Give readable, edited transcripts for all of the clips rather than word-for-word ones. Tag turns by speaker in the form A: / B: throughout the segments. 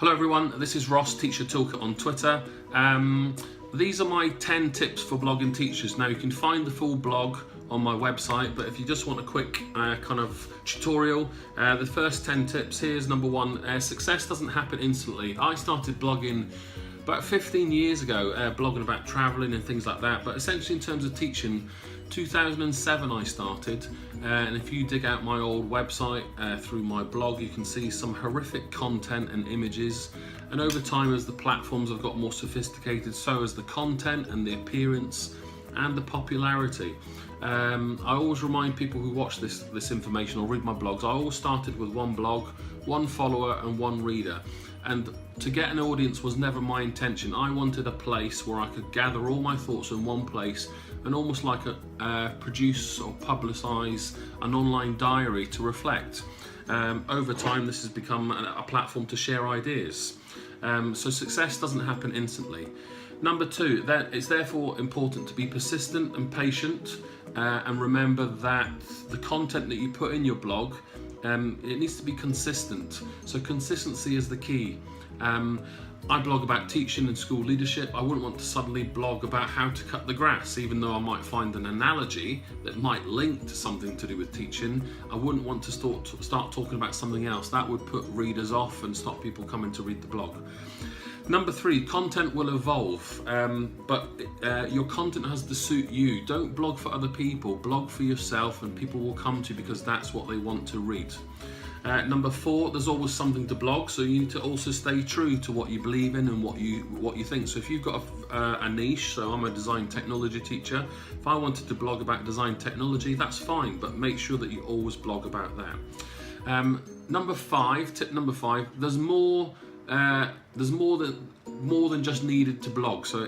A: Hello everyone, this is Ross, Teacher Toolkit on Twitter. These are my 10 tips for blogging teachers. Now you can find the full blog on my website, but if you just want a quick kind of tutorial, the first 10 tips, here's number one. Success doesn't happen instantly. I started blogging about 15 years ago, blogging about traveling and things like that, but essentially in terms of teaching, 2007 I started, and if you dig out my old website through my blog, you can see some horrific content and images, and over time as the platforms have got more sophisticated, so has the content and the appearance and the popularity. I always remind people who watch this information or read my blogs, I always started with one blog, one follower and one reader. And to get an audience was never my intention. I wanted a place where I could gather all my thoughts in one place and almost like produce or publicise an online diary to reflect. Over time this has become a platform to share ideas. So success doesn't happen instantly. Number two, it's therefore important to be persistent and patient, and remember that the content that you put in your blog, it needs to be consistent. So consistency is the key. I blog about teaching and school leadership. I wouldn't want to suddenly blog about how to cut the grass, even though I might find an analogy that might link to something to do with teaching. I wouldn't want to start talking about something else. That would put readers off and stop people coming to read the blog. Number three, content will evolve, but your content has to suit you. Don't blog for other people, blog for yourself, and people will come to you because that's what they want to read. Number four, there's always something to blog, so you need to also stay true to what you believe in and what you think. So if you've got a niche, so I'm a design technology teacher, if I wanted to blog about design technology, that's fine, but make sure that you always blog about that. Number five, tip number five, there's more than just needed to blog. So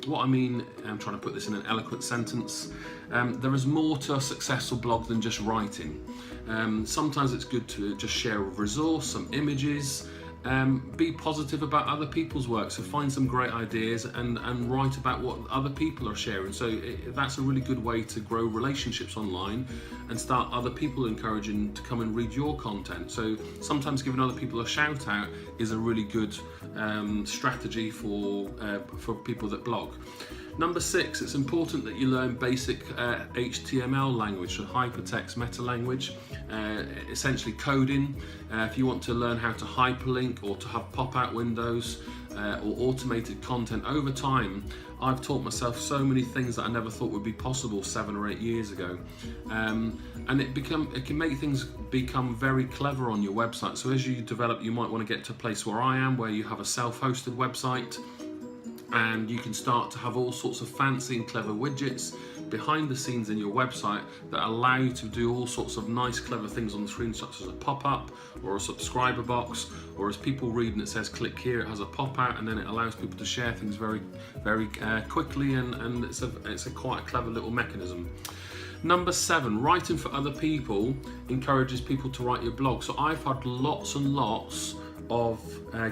A: what I mean, I'm trying to put this in an eloquent sentence, there is more to a successful blog than just writing. Sometimes it's good to just share a resource, some images, be positive about other people's work, so find some great ideas and write about what other people are sharing. So that's a really good way to grow relationships online and start other people encouraging to come and read your content. So sometimes giving other people a shout out is a really good strategy for people that blog. Number six, it's important that you learn basic HTML language, so hypertext meta language, essentially coding. If you want to learn how to hyperlink or to have pop-out windows or automated content, over time I've taught myself so many things that I never thought would be possible 7 or 8 years ago, and it can make things become very clever on your website. So as you develop, you might want to get to a place where I am, where you have a self-hosted website, and you can start to have all sorts of fancy and clever widgets behind the scenes in your website that allow you to do all sorts of nice clever things on the screen, such as a pop-up or a subscriber box, or as people read and it says click here, it has a pop-out, and then it allows people to share things very quickly, and it's quite a clever little mechanism. Number seven, writing for other people encourages people to write your blog. So I've had lots and lots of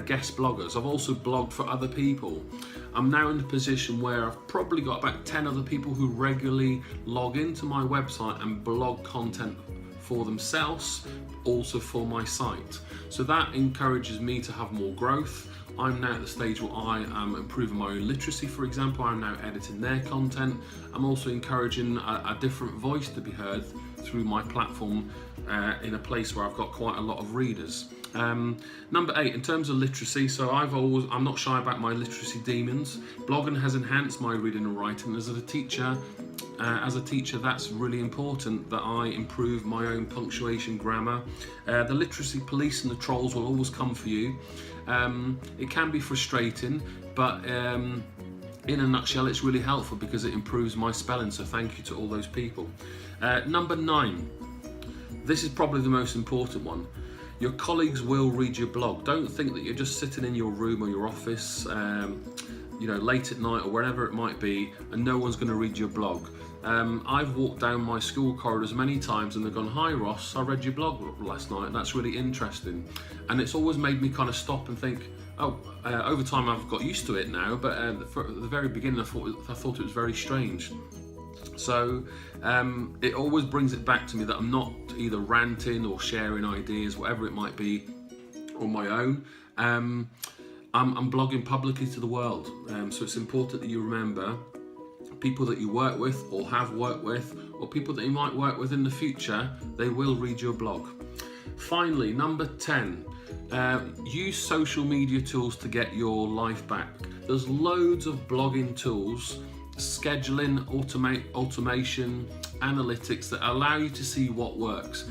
A: guest bloggers. I've also blogged for other people. I'm now in a position where I've probably got about 10 other people who regularly log into my website and blog content for themselves, also for my site. So that encourages me to have more growth. I'm now at the stage where I am improving my own literacy, for example. I'm now editing their content. I'm also encouraging a different voice to be heard through my platform in a place where I've got quite a lot of readers. Number eight, in terms of literacy, so I'm not shy about my literacy demons. Blogging has enhanced my reading and writing. As a teacher, that's really important that I improve my own punctuation, grammar. The literacy police and the trolls will always come for you. It can be frustrating, but in a nutshell, it's really helpful because it improves my spelling, so thank you to all those people. Number nine, this is probably the most important one. Your colleagues will read your blog. Don't think that you're just sitting in your room or your office, late at night or wherever it might be, and no one's going to read your blog. I've walked down my school corridors many times and they've gone, "Hi Ross, I read your blog last night, that's really interesting." And it's always made me kind of stop and think, over time I've got used to it now, but at the very beginning I thought it was very strange. So it always brings it back to me that I'm not either ranting or sharing ideas, whatever it might be, on my own. I'm blogging publicly to the world, so it's important that you remember people that you work with or have worked with, or people that you might work with in the future, they will read your blog. Finally, number 10, use social media tools to get your life back. There's loads of blogging tools, scheduling, automation, analytics that allow you to see what works.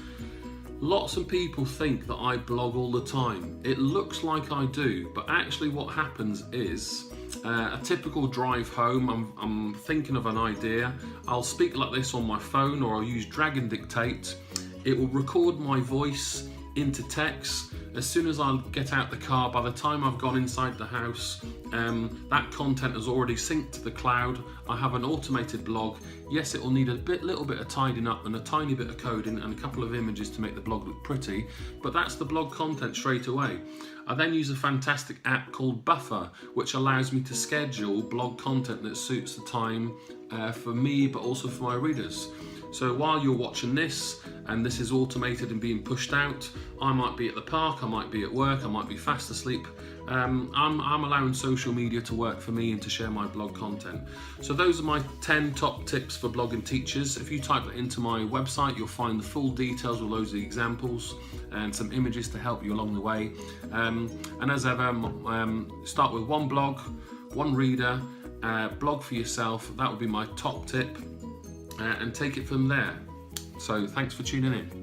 A: Lots of people think that I blog all the time. It looks like I do, but actually what happens is a typical drive home, I'm thinking of an idea, I'll speak like this on my phone, or I'll use drag and dictate. It will record my voice into text. As soon as I get out the car, by the time I've gone inside the house, that content has already synced to the cloud. I have an automated blog. Yes, it will need a little bit of tidying up and a tiny bit of coding and a couple of images to make the blog look pretty, but that's the blog content straight away. I then use a fantastic app called Buffer, which allows me to schedule blog content that suits the time for me, but also for my readers. So while you're watching this, and this is automated and being pushed out, I might be at the park, I might be at work, I might be fast asleep. I'm allowing social media to work for me and to share my blog content. So those are my 10 top tips for blogging teachers. If you type that into my website, you'll find the full details with loads of examples and some images to help you along the way. And as ever, start with one blog, one reader, blog for yourself. That would be my top tip, and take it from there. So thanks for tuning in.